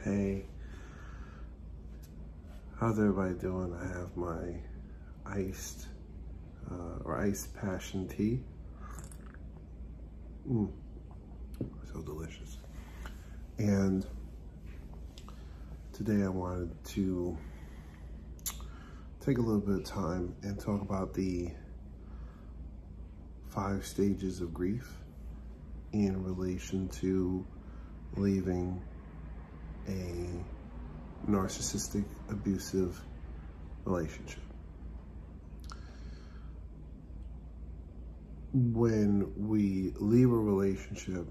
Hey, how's everybody doing? I have my iced passion tea. So delicious. And today I wanted to take a little bit of time and talk about the 5 stages of grief in relation to leaving a narcissistic, abusive relationship. When we leave a relationship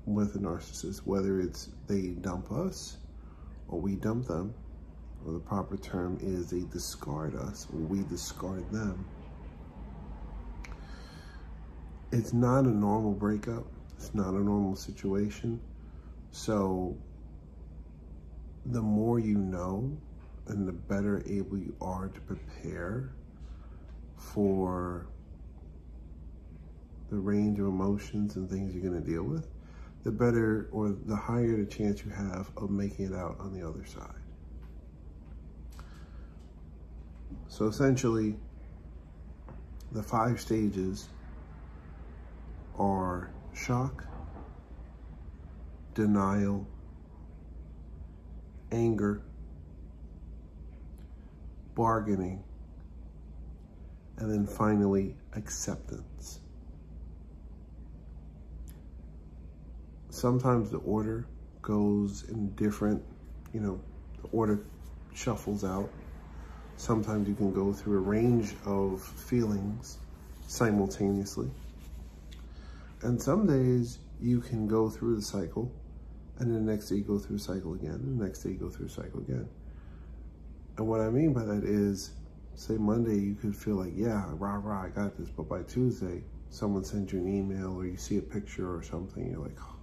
with a narcissist, whether it's they dump us or we dump them, or the proper term is they discard us or we discard them, it's not a normal breakup. It's not a normal situation. So the more you know and the better able you are to prepare for the range of emotions and things you're going to deal with, the better or the higher the chance you have of making it out on the other side. So essentially, the 5 stages are shock, denial, anger, bargaining, and then finally acceptance. Sometimes the order goes in different, the order shuffles out. Sometimes you can go through a range of feelings simultaneously. And some days you can go through the cycle, and then the next day you go through the cycle again, and the next day you go through the cycle again. And what I mean by that is, say Monday you could feel like, yeah, rah, rah, I got this. But by Tuesday, someone sends you an email or you see a picture or something, you're like, oh,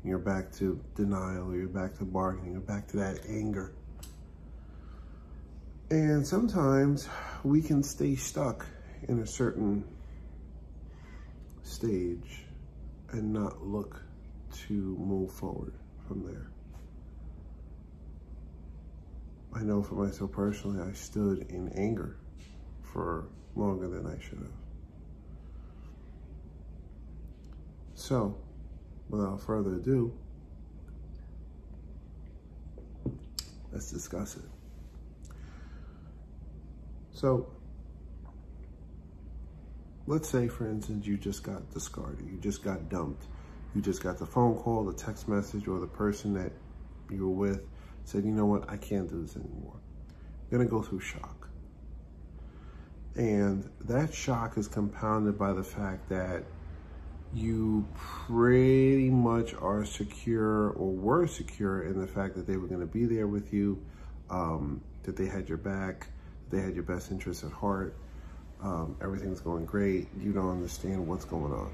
you're back to denial, or you're back to bargaining, you're back to that anger. And sometimes we can stay stuck in a certain stage and not look to move forward from there. I know for myself personally, I stood in anger for longer than I should have. So, without further ado, let's discuss it. So, let's say, for instance, you just got discarded, you just got dumped. You just got the phone call, the text message, or the person that you were with said, you know what, I can't do this anymore. You're gonna go through shock. And that shock is compounded by the fact that you pretty much are secure or were secure in the fact that they were gonna be there with you, that they had your back, that they had your best interests at heart. Everything's going great. You don't understand what's going on.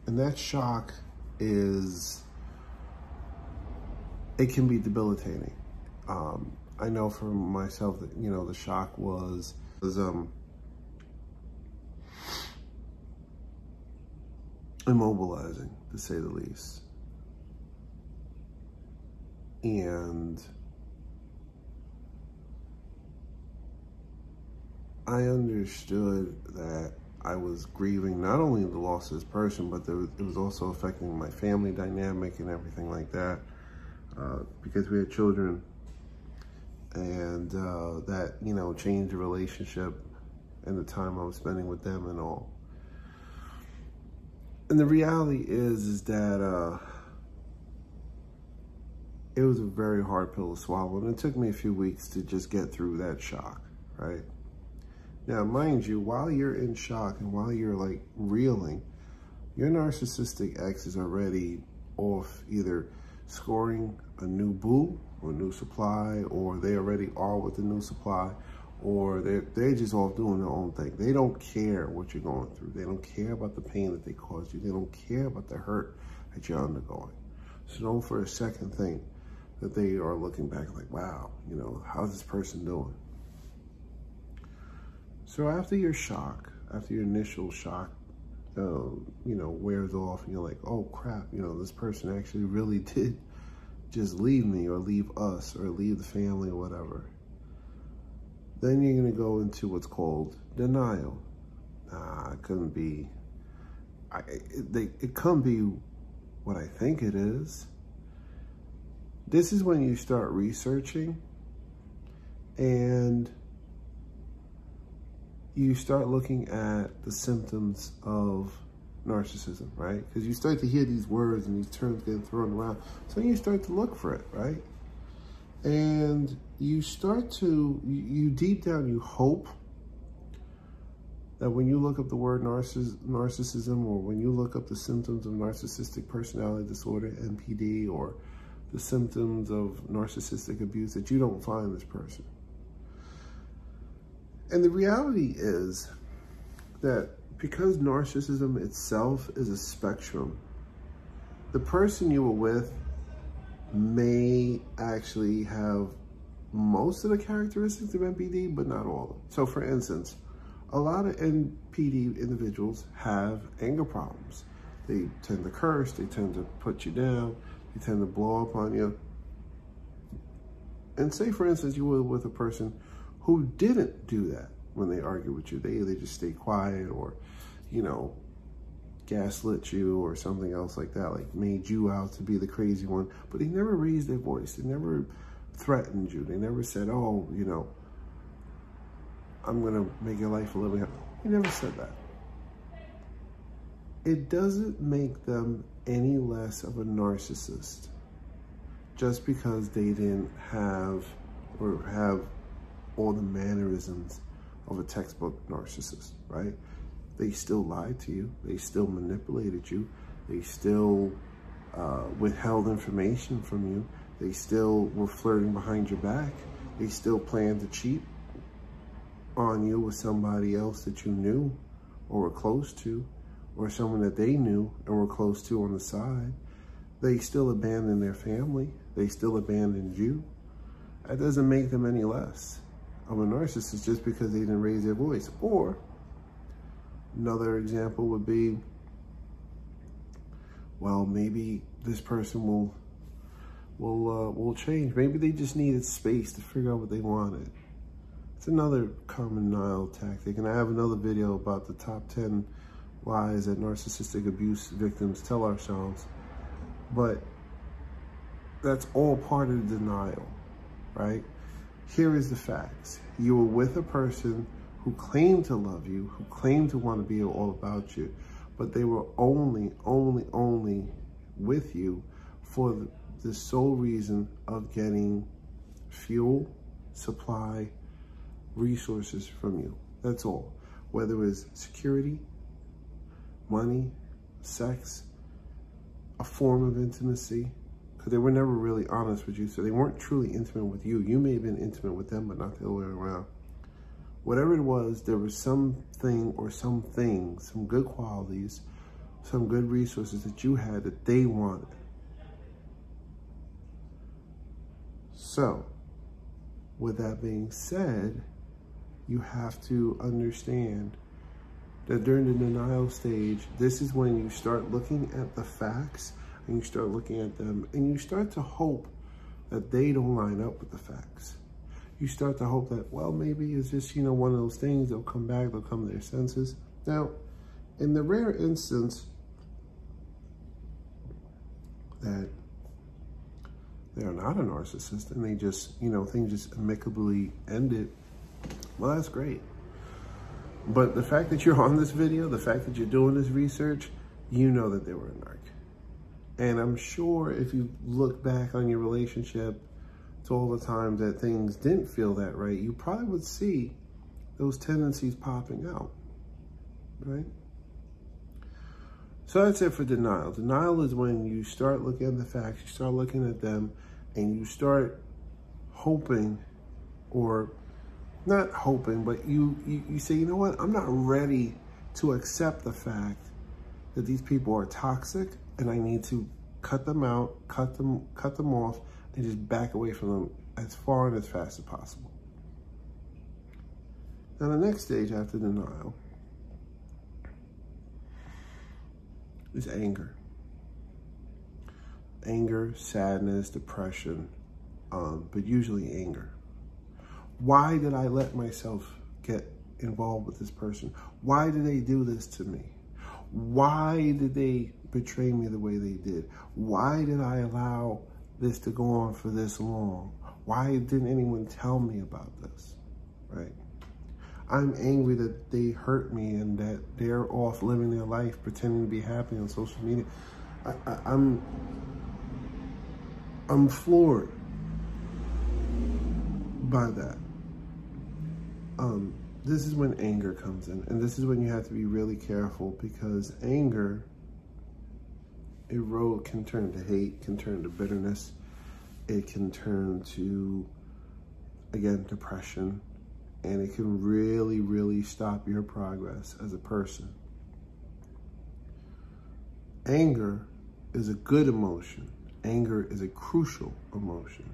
And that shock it can be debilitating. I know for myself that, the shock was immobilizing, to say the least. And I understood that I was grieving not only the loss of this person, but it was also affecting my family dynamic and everything like that, because we had children, and that, changed the relationship and the time I was spending with them and all. And the reality is that it was a very hard pill to swallow, and it took me a few weeks to just get through that shock, right? Now, mind you, while you're in shock and while you're like reeling, your narcissistic ex is already off either scoring a new boo or a new supply, or they already are with the new supply, or they're just off doing their own thing. They don't care what you're going through. They don't care about the pain that they caused you. They don't care about the hurt that you're undergoing. So don't for a second think that they are looking back like, wow, how's this person doing? So after your shock, after your initial shock you know, wears off and you're like, oh crap, you know, this person actually really did just leave me or leave us or leave the family or whatever. Then you're going to go into what's called denial. Nah, it couldn't be. It couldn't be what I think it is. This is when you start researching and you start looking at the symptoms of narcissism, right? Because you start to hear these words and these terms getting thrown around. So you start to look for it, right? And you start to, you deep down, you hope that when you look up the word narcissism, or when you look up the symptoms of narcissistic personality disorder, NPD, or the symptoms of narcissistic abuse, that you don't find this person. And the reality is that because narcissism itself is a spectrum, the person you were with may actually have most of the characteristics of NPD, but not all of them. So for instance, a lot of NPD individuals have anger problems. They tend to curse, they tend to put you down, they tend to blow up on you. And say for instance, you were with a person who didn't do that when they argue with you. They either just stay quiet or, you know, gaslit you or something else like that, like made you out to be the crazy one, but they never raised their voice. They never threatened you. They never said, oh, you know, I'm gonna make your life a living hell. They never said that. It doesn't make them any less of a narcissist just because they didn't have or have all the mannerisms of a textbook narcissist, right? They still lied to you. They still manipulated you. They still withheld information from you. They still were flirting behind your back. They still planned to cheat on you with somebody else that you knew or were close to, or someone that they knew and were close to on the side. They still abandoned their family. They still abandoned you. That doesn't make them any less of a narcissist just because they didn't raise their voice. Or another example would be, well, maybe this person will change. Maybe they just needed space to figure out what they wanted. It's another common denial tactic. And I have another video about the top 10 lies that narcissistic abuse victims tell ourselves. But that's all part of the denial, right? Here is the facts. You were with a person who claimed to love you, who claimed to want to be all about you, but they were only with you for the sole reason of getting fuel, supply, resources from you. That's all. Whether it was security, money, sex, a form of intimacy, because they were never really honest with you, so they weren't truly intimate with you. You may have been intimate with them, but not the other way around. Whatever it was, there was something or something, some good qualities, some good resources that you had that they wanted. So, with that being said, you have to understand that during the denial stage, this is when you start looking at the facts and you start looking at them and you start to hope that they don't line up with the facts. You start to hope that, well, maybe it's just, you know, one of those things, they'll come back, they'll come to their senses. Now, in the rare instance that they're not a narcissist and they just, you know, things just amicably ended, well, that's great. But the fact that you're on this video, the fact that you're doing this research, you know that they were a narc. And I'm sure if you look back on your relationship to all the times that things didn't feel that right, you probably would see those tendencies popping out, right? So that's it for denial. Denial is when you start looking at the facts, you start looking at them, and you start hoping, or not hoping, but you say, you know what, I'm not ready to accept the fact that these people are toxic and I need to cut them out, cut them off, and just back away from them as far and as fast as possible. Now the next stage after denial is anger. Anger, sadness, depression, but usually anger. Why did I let myself get involved with this person? Why did they do this to me? Why did they betray me the way they did? Why did I allow this to go on for this long? Why didn't anyone tell me about this, right? I'm angry that they hurt me and that they're off living their life, pretending to be happy on social media. I'm floored by that. This is when anger comes in, and this is when you have to be really careful, because anger can turn to hate, can turn to bitterness. It can turn to, again, depression, and it can really, really stop your progress as a person. Anger is a good emotion. Anger is a crucial emotion.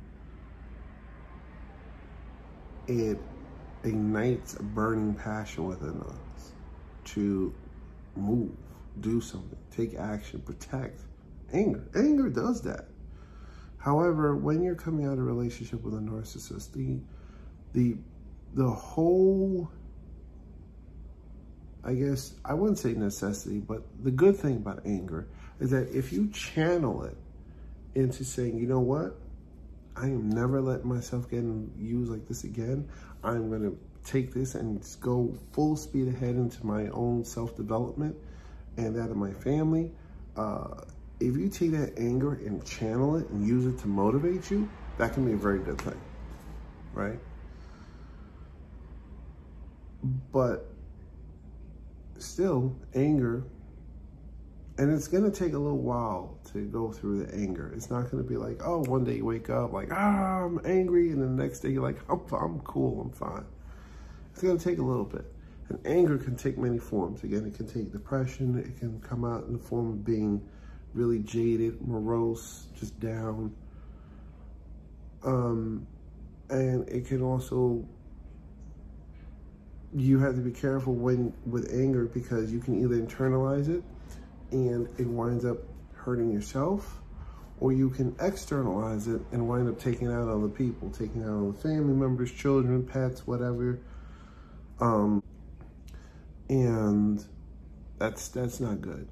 It ignites a burning passion within us to move, do something, take action, protect. Anger does that. However, when you're coming out of a relationship with a narcissist, the whole, I guess, I wouldn't say necessity, but the good thing about anger is that if you channel it into saying, you know what, I am never letting myself get used like this again. I'm going to take this and just go full speed ahead into my own self-development and that of my family. If you take that anger and channel it and use it to motivate you, that can be a very good thing, right? But still, anger, and it's going to take a little while to go through the anger. It's not going to be like, oh, one day you wake up like, I'm angry, and then the next day you're like, I'm cool, I'm fine. It's going to take a little bit. And anger can take many forms. Again, it can take depression. It can come out in the form of being really jaded, morose, just down. And it can also, you have to be careful with anger, because you can either internalize it and it winds up hurting yourself, or you can externalize it and wind up taking out on other people, taking out on family members, children, pets, whatever. And that's not good.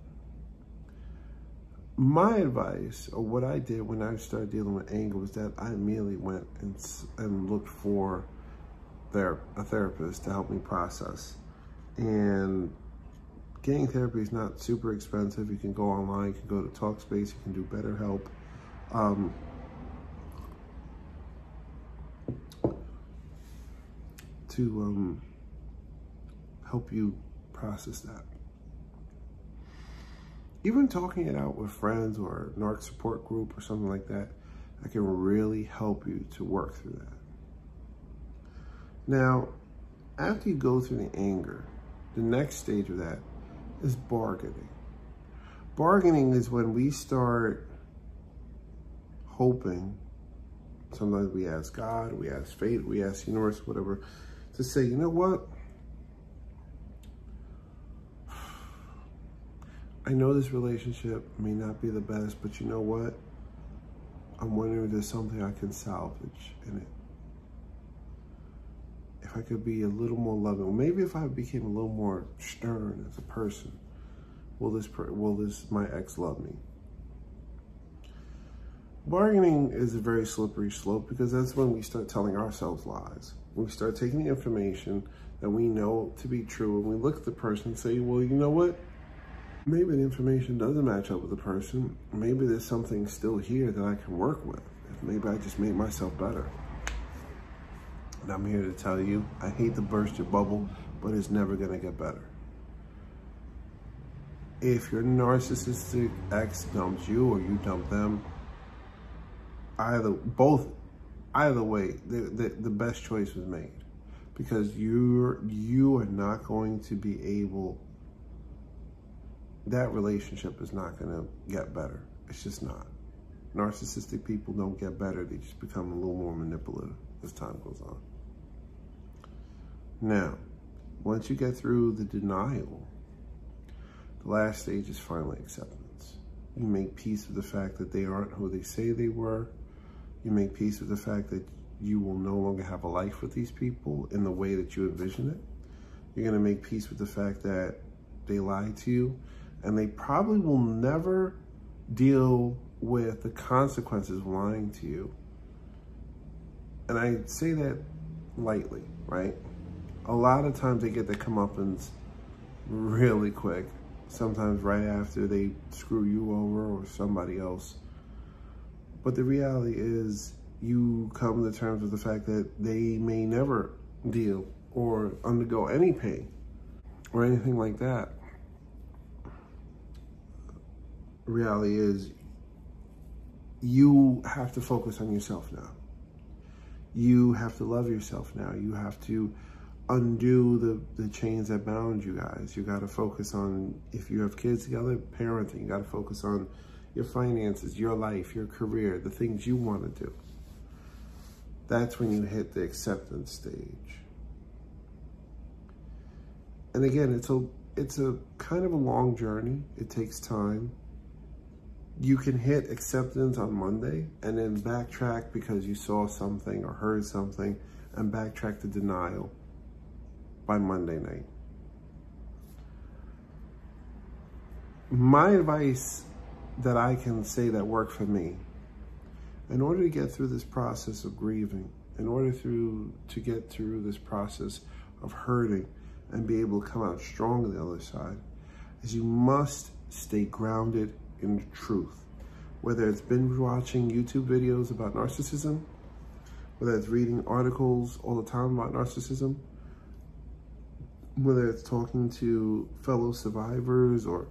My advice, or what I did when I started dealing with anger, was that I immediately went and looked for a therapist to help me process. And getting therapy is not super expensive. You can go online, you can go to Talkspace, you can do BetterHelp. To help you process that. Even talking it out with friends or a narc support group or something like that, that can really help you to work through that. Now, after you go through the anger, the next stage of that is bargaining. Bargaining is when we start hoping, sometimes we ask God, we ask fate, we ask the universe, whatever, to say, you know what? I know this relationship may not be the best, but you know what? I'm wondering if there's something I can salvage in it. If I could be a little more loving, maybe if I became a little more stern as a person, will my ex love me? Bargaining is a very slippery slope, because that's when we start telling ourselves lies. We start taking the information that we know to be true, and we look at the person and say, well, you know what? Maybe the information doesn't match up with the person. Maybe there's something still here that I can work with. Maybe I just made myself better. And I'm here to tell you, I hate to burst your bubble, but it's never gonna get better. If your narcissistic ex dumps you or you dump them, either way, the best choice was made, because you are not going to be able. That relationship is not going to get better. It's just not. Narcissistic people don't get better. They just become a little more manipulative as time goes on. Now, once you get through the denial The last stage is finally acceptance. You make peace with the fact that they aren't who they say they were. You make peace with the fact that you will no longer have a life with these people in the way that you envision it. You're gonna make peace with the fact that they lied to you, and they probably will never deal with the consequences of lying to you. And I say that lightly, right? A lot of times they get their comeuppance really quick. Sometimes right after they screw you over or somebody else. But the reality is you come to terms with the fact that they may never deal or undergo any pain or anything like that. The reality is you have to focus on yourself now. You have to love yourself now. You have to undo the chains that bound you guys. You got to focus on, if you have kids together, parenting. You got to focus on your finances, your life, your career, the things you want to do. That's when you hit the acceptance stage. And again, it's a kind of a long journey. It takes time. You can hit acceptance on Monday and then backtrack because you saw something or heard something and backtrack to denial by Monday night. My advice that I can say that worked for me, in order to get through this process of grieving, in order to get through this process of hurting and be able to come out strong on the other side, is you must stay grounded in the truth. Whether it's binge watching YouTube videos about narcissism, whether it's reading articles all the time about narcissism, whether it's talking to fellow survivors or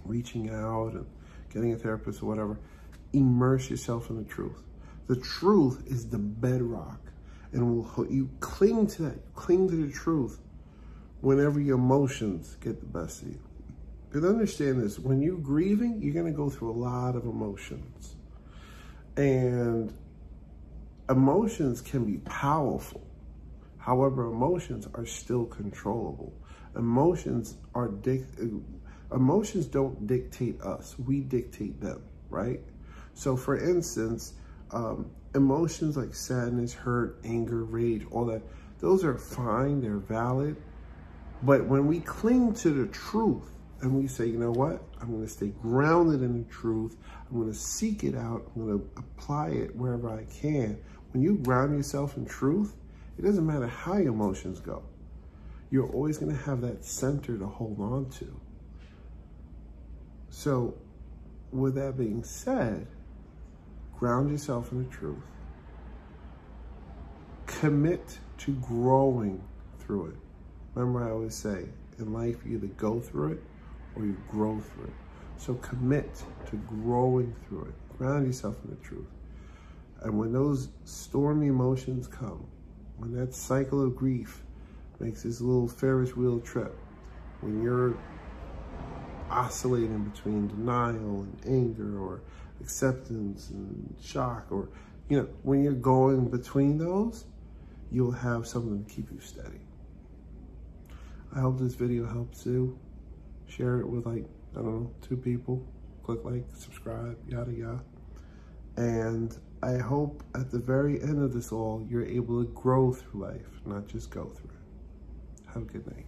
reaching out and getting a therapist or whatever, immerse yourself in the truth. The truth is the bedrock, and you cling to that, cling to the truth whenever your emotions get the best of you. Because understand this, when you're grieving, you're gonna go through a lot of emotions. And emotions can be powerful. However, emotions are still controllable. Emotions don't dictate us, we dictate them, right? So for instance, emotions like sadness, hurt, anger, rage, all that, those are fine, they're valid. But when we cling to the truth and we say, you know what, I'm gonna stay grounded in the truth, I'm gonna seek it out, I'm gonna apply it wherever I can. When you ground yourself in truth, it doesn't matter how your emotions go. You're always gonna have that center to hold on to. So with that being said, ground yourself in the truth. Commit to growing through it. Remember, I always say, in life, you either go through it or you grow through it. So commit to growing through it. Ground yourself in the truth. And when those stormy emotions come, when that cycle of grief makes this little Ferris wheel trip, when you're oscillating between denial and anger or acceptance and shock, or, you know, when you're going between those, you'll have something to keep you steady. I hope this video helps you. Share it with, like, I don't know, 2 people. Click like, subscribe, yada, yada. And I hope at the very end of this all, you're able to grow through life, not just go through it. Have a good night.